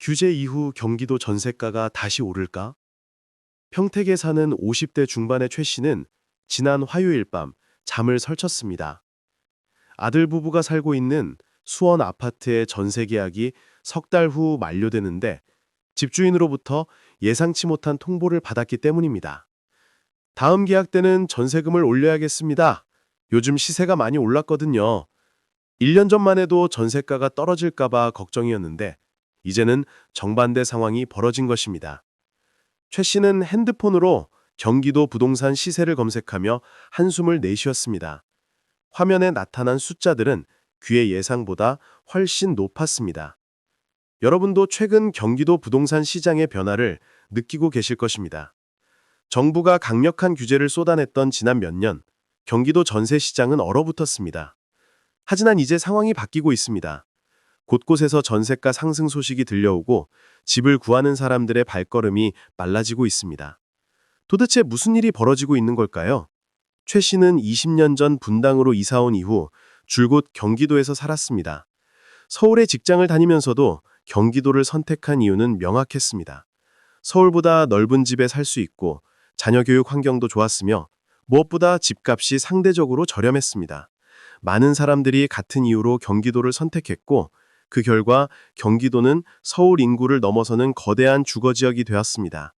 규제 이후 경기도 전세가가 다시 오를까? 평택에 사는 50대 중반의 최 씨는 지난 화요일 밤 잠을 설쳤습니다. 아들 부부가 살고 있는 수원 아파트의 전세 계약이 석 달 후 만료되는데 집주인으로부터 예상치 못한 통보를 받았기 때문입니다. 다음 계약 때는 전세금을 올려야겠습니다. 요즘 시세가 많이 올랐거든요. 1년 전만 해도 전세가가 떨어질까봐 걱정이었는데 이제는 정반대 상황이 벌어진 것입니다. 최 씨는 핸드폰으로 경기도 부동산 시세를 검색하며 한숨을 내쉬었습니다. 화면에 나타난 숫자들은 그의 예상보다 훨씬 높았습니다. 여러분도 최근 경기도 부동산 시장의 변화를 느끼고 계실 것입니다. 정부가 강력한 규제를 쏟아냈던 지난 몇 년, 경기도 전세 시장은 얼어붙었습니다. 하지만 이제 상황이 바뀌고 있습니다. 곳곳에서 전세가 상승 소식이 들려오고 집을 구하는 사람들의 발걸음이 빨라지고 있습니다. 도대체 무슨 일이 벌어지고 있는 걸까요? 최 씨는 20년 전 분당으로 이사 온 이후 줄곧 경기도에서 살았습니다. 서울에 직장을 다니면서도 경기도를 선택한 이유는 명확했습니다. 서울보다 넓은 집에 살 수 있고 자녀 교육 환경도 좋았으며 무엇보다 집값이 상대적으로 저렴했습니다. 많은 사람들이 같은 이유로 경기도를 선택했고 그 결과 경기도는 서울 인구를 넘어서는 거대한 주거지역이 되었습니다.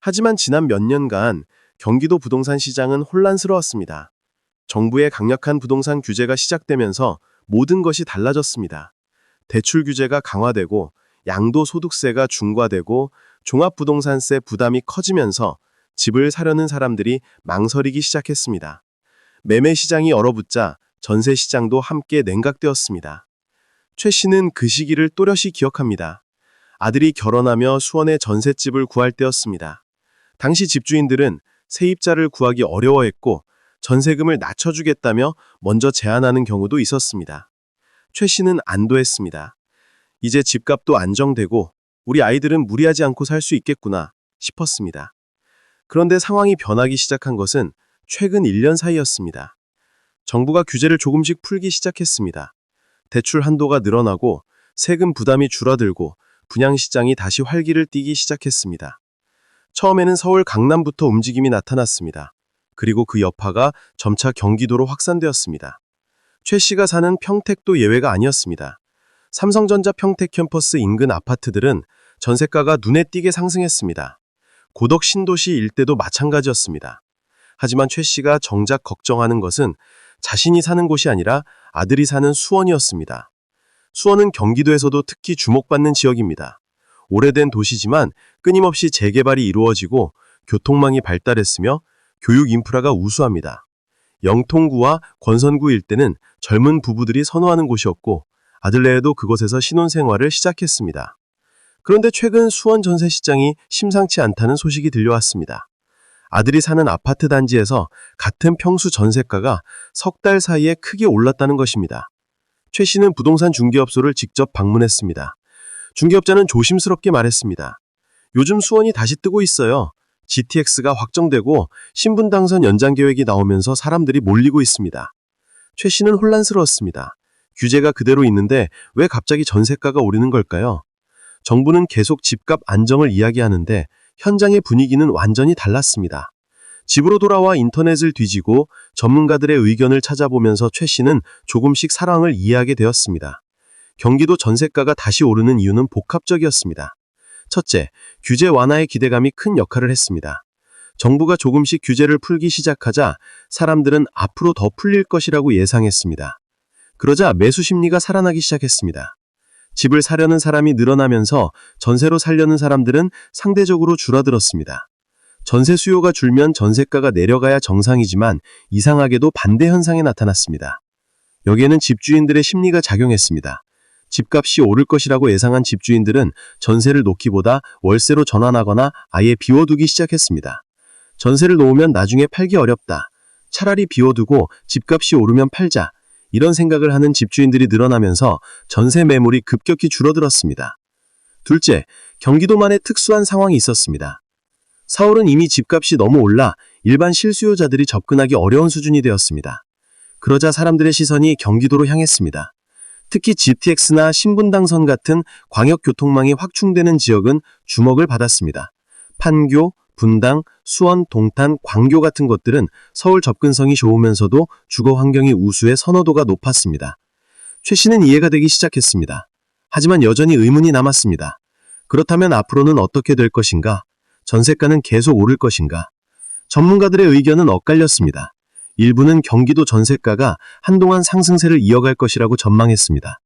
하지만 지난 몇 년간 경기도 부동산 시장은 혼란스러웠습니다. 정부의 강력한 부동산 규제가 시작되면서 모든 것이 달라졌습니다. 대출 규제가 강화되고 양도소득세가 중과되고 종합부동산세 부담이 커지면서 집을 사려는 사람들이 망설이기 시작했습니다. 매매 시장이 얼어붙자 전세 시장도 함께 냉각되었습니다. 최 씨는 그 시기를 또렷이 기억합니다. 아들이 결혼하며 수원에 전셋집을 구할 때였습니다. 당시 집주인들은 세입자를 구하기 어려워했고 전세금을 낮춰주겠다며 먼저 제안하는 경우도 있었습니다. 최 씨는 안도했습니다. 이제 집값도 안정되고 우리 아이들은 무리하지 않고 살 수 있겠구나 싶었습니다. 그런데 상황이 변하기 시작한 것은 최근 1년 사이였습니다. 정부가 규제를 조금씩 풀기 시작했습니다. 대출 한도가 늘어나고 세금 부담이 줄어들고 분양시장이 다시 활기를 띠기 시작했습니다. 처음에는 서울 강남부터 움직임이 나타났습니다. 그리고 그 여파가 점차 경기도로 확산되었습니다. 최 씨가 사는 평택도 예외가 아니었습니다. 삼성전자 평택 캠퍼스 인근 아파트들은 전세가가 눈에 띄게 상승했습니다. 고덕 신도시 일대도 마찬가지였습니다. 하지만 최 씨가 정작 걱정하는 것은 자신이 사는 곳이 아니라 아들이 사는 수원이었습니다. 수원은 경기도에서도 특히 주목받는 지역입니다. 오래된 도시지만 끊임없이 재개발이 이루어지고 교통망이 발달했으며 교육 인프라가 우수합니다. 영통구와 권선구 일대는 젊은 부부들이 선호하는 곳이었고 아들네에도 그곳에서 신혼생활을 시작했습니다. 그런데 최근 수원 전세 시장이 심상치 않다는 소식이 들려왔습니다. 아들이 사는 아파트 단지에서 같은 평수 전세가가 석 달 사이에 크게 올랐다는 것입니다. 최 씨는 부동산 중개업소를 직접 방문했습니다. 중개업자는 조심스럽게 말했습니다. 요즘 수원이 다시 뜨고 있어요. GTX가 확정되고 신분 당선 연장 계획이 나오면서 사람들이 몰리고 있습니다. 최 씨는 혼란스러웠습니다. 규제가 그대로 있는데 왜 갑자기 전세가가 오르는 걸까요? 정부는 계속 집값 안정을 이야기하는데 현장의 분위기는 완전히 달랐습니다. 집으로 돌아와 인터넷을 뒤지고 전문가들의 의견을 찾아보면서 최 씨는 조금씩 상황을 이해하게 되었습니다. 경기도 전세가가 다시 오르는 이유는 복합적이었습니다. 첫째, 규제 완화의 기대감이 큰 역할을 했습니다. 정부가 조금씩 규제를 풀기 시작하자 사람들은 앞으로 더 풀릴 것이라고 예상했습니다. 그러자 매수 심리가 살아나기 시작했습니다. 집을 사려는 사람이 늘어나면서 전세로 살려는 사람들은 상대적으로 줄어들었습니다. 전세 수요가 줄면 전세가가 내려가야 정상이지만 이상하게도 반대 현상이 나타났습니다. 여기에는 집주인들의 심리가 작용했습니다. 집값이 오를 것이라고 예상한 집주인들은 전세를 놓기보다 월세로 전환하거나 아예 비워두기 시작했습니다. 전세를 놓으면 나중에 팔기 어렵다. 차라리 비워두고 집값이 오르면 팔자. 이런 생각을 하는 집주인들이 늘어나면서 전세 매물이 급격히 줄어들었습니다. 둘째, 경기도만의 특수한 상황이 있었습니다. 서울은 이미 집값이 너무 올라 일반 실수요자들이 접근하기 어려운 수준이 되었습니다. 그러자 사람들의 시선이 경기도로 향했습니다. 특히 GTX나 신분당선 같은 광역교통망이 확충되는 지역은 주목을 받았습니다. 판교, 분당, 수원, 동탄, 광교 같은 곳들은 서울 접근성이 좋으면서도 주거 환경이 우수해 선호도가 높았습니다. 최 씨는 이해가 되기 시작했습니다. 하지만 여전히 의문이 남았습니다. 그렇다면 앞으로는 어떻게 될 것인가? 전세가는 계속 오를 것인가? 전문가들의 의견은 엇갈렸습니다. 일부는 경기도 전세가가 한동안 상승세를 이어갈 것이라고 전망했습니다.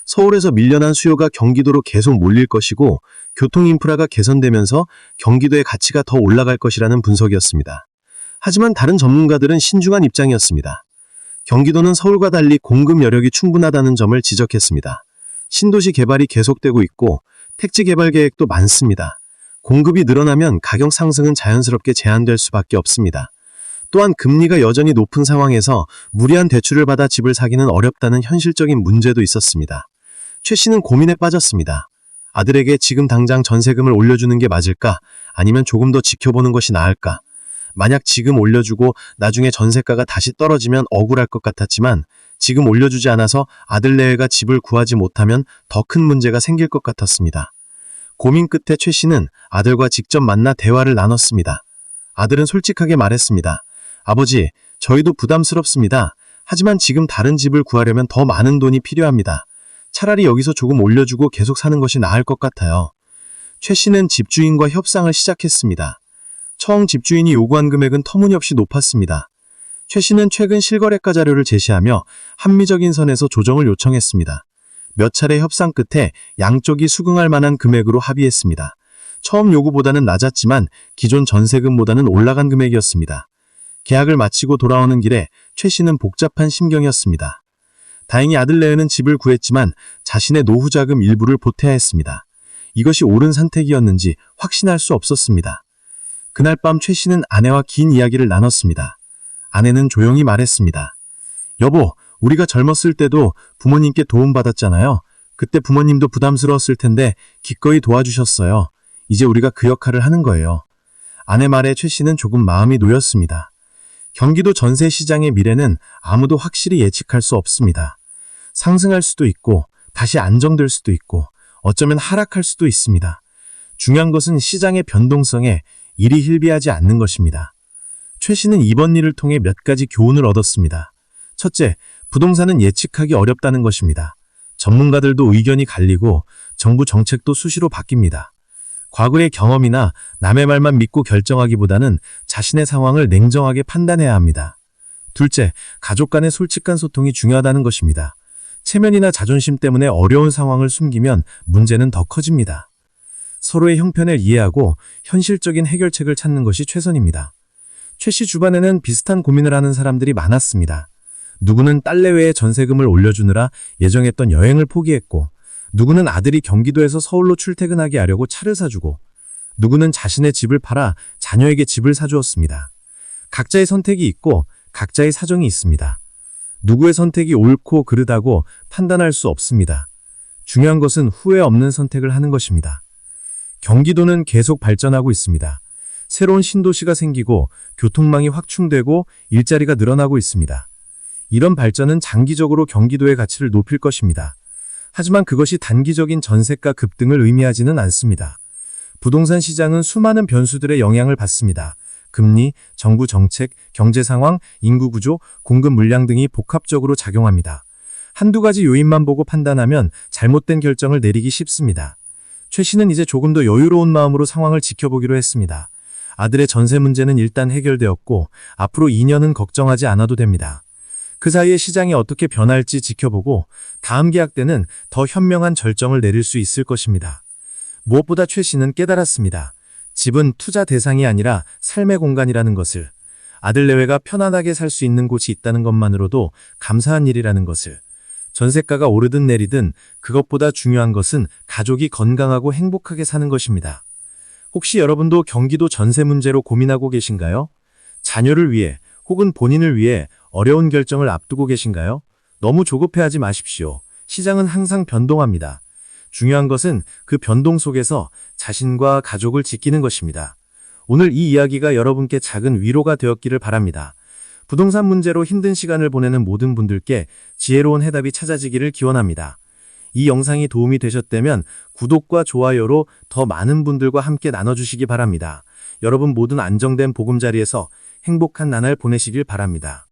서울에서 밀려난 수요가 경기도로 계속 몰릴 것이고 교통 인프라가 개선되면서 경기도의 가치가 더 올라갈 것이라는 분석이었습니다. 하지만 다른 전문가들은 신중한 입장이었습니다. 경기도는 서울과 달리 공급 여력이 충분하다는 점을 지적했습니다. 신도시 개발이 계속되고 있고 택지 개발 계획도 많습니다. 공급이 늘어나면 가격 상승은 자연스럽게 제한될 수밖에 없습니다. 또한 금리가 여전히 높은 상황에서 무리한 대출을 받아 집을 사기는 어렵다는 현실적인 문제도 있었습니다. 최 씨는 고민에 빠졌습니다. 아들에게 지금 당장 전세금을 올려주는 게 맞을까? 아니면 조금 더 지켜보는 것이 나을까? 만약 지금 올려주고 나중에 전세가가 다시 떨어지면 억울할 것 같았지만 지금 올려주지 않아서 아들 내외가 집을 구하지 못하면 더 큰 문제가 생길 것 같았습니다. 고민 끝에 최 씨는 아들과 직접 만나 대화를 나눴습니다. 아들은 솔직하게 말했습니다. 아버지, 저희도 부담스럽습니다. 하지만 지금 다른 집을 구하려면 더 많은 돈이 필요합니다. 차라리 여기서 조금 올려주고 계속 사는 것이 나을 것 같아요. 최 씨는 집주인과 협상을 시작했습니다. 처음 집주인이 요구한 금액은 터무니없이 높았습니다. 최 씨는 최근 실거래가 자료를 제시하며 합리적인 선에서 조정을 요청했습니다. 몇 차례 협상 끝에 양쪽이 수긍할 만한 금액으로 합의했습니다. 처음 요구보다는 낮았지만 기존 전세금보다는 올라간 금액이었습니다. 계약을 마치고 돌아오는 길에 최 씨는 복잡한 심경이었습니다. 다행히 아들 내외는 집을 구했지만 자신의 노후 자금 일부를 보태야 했습니다. 이것이 옳은 선택이었는지 확신할 수 없었습니다. 그날 밤 최 씨는 아내와 긴 이야기를 나눴습니다. 아내는 조용히 말했습니다. 여보, 우리가 젊었을 때도 부모님께 도움받았잖아요. 그때 부모님도 부담스러웠을 텐데 기꺼이 도와주셨어요. 이제 우리가 그 역할을 하는 거예요. 아내 말에 최 씨는 조금 마음이 놓였습니다. 경기도 전세 시장의 미래는 아무도 확실히 예측할 수 없습니다. 상승할 수도 있고 다시 안정될 수도 있고 어쩌면 하락할 수도 있습니다. 중요한 것은 시장의 변동성에 일이 hil비하지 않는 것입니다. 최 씨는 이번 일을 통해 몇 가지 교훈을 얻었습니다. 첫째, 부동산은 예측하기 어렵다는 것입니다. 전문가들도 의견이 갈리고 정부 정책도 수시로 바뀝니다. 과거의 경험이나 남의 말만 믿고 결정하기보다는 자신의 상황을 냉정하게 판단해야 합니다. 둘째, 가족 간의 솔직한 소통이 중요하다는 것입니다. 체면이나 자존심 때문에 어려운 상황을 숨기면 문제는 더 커집니다. 서로의 형편을 이해하고 현실적인 해결책을 찾는 것이 최선입니다. 최 씨 주변에는 비슷한 고민을 하는 사람들이 많았습니다. 누구는 딸 내외의 전세금을 올려주느라 예정했던 여행을 포기했고, 누구는 아들이 경기도에서 서울로 출퇴근하게 하려고 차를 사주고, 누구는 자신의 집을 팔아 자녀에게 집을 사주었습니다. 각자의 선택이 있고 각자의 사정이 있습니다. 누구의 선택이 옳고 그르다고 판단할 수 없습니다. 중요한 것은 후회 없는 선택을 하는 것입니다. 경기도는 계속 발전하고 있습니다. 새로운 신도시가 생기고 교통망이 확충되고 일자리가 늘어나고 있습니다. 이런 발전은 장기적으로 경기도의 가치를 높일 것입니다. 하지만 그것이 단기적인 전세가 급등을 의미하지는 않습니다. 부동산 시장은 수많은 변수들의 영향을 받습니다. 금리, 정부 정책, 경제 상황, 인구 구조, 공급 물량 등이 복합적으로 작용합니다. 한두 가지 요인만 보고 판단하면 잘못된 결정을 내리기 쉽습니다. 최 씨는 이제 조금 더 여유로운 마음으로 상황을 지켜보기로 했습니다. 아들의 전세 문제는 일단 해결되었고 앞으로 2년은 걱정하지 않아도 됩니다. 그 사이에 시장이 어떻게 변할지 지켜보고 다음 계약 때는 더 현명한 결정을 내릴 수 있을 것입니다. 무엇보다 최 씨는 깨달았습니다. 집은 투자 대상이 아니라 삶의 공간이라는 것을, 아들 내외가 편안하게 살 수 있는 곳이 있다는 것만으로도 감사한 일이라는 것을, 전세가가 오르든 내리든 그것보다 중요한 것은 가족이 건강하고 행복하게 사는 것입니다. 혹시 여러분도 경기도 전세 문제로 고민하고 계신가요? 자녀를 위해 혹은 본인을 위해 어려운 결정을 앞두고 계신가요? 너무 조급해하지 마십시오. 시장은 항상 변동합니다. 중요한 것은 그 변동 속에서 자신과 가족을 지키는 것입니다. 오늘 이 이야기가 여러분께 작은 위로가 되었기를 바랍니다. 부동산 문제로 힘든 시간을 보내는 모든 분들께 지혜로운 해답이 찾아지기를 기원합니다. 이 영상이 도움이 되셨다면 구독과 좋아요로 더 많은 분들과 함께 나눠주시기 바랍니다. 여러분 모든 안정된 보금자리에서 행복한 나날 보내시길 바랍니다.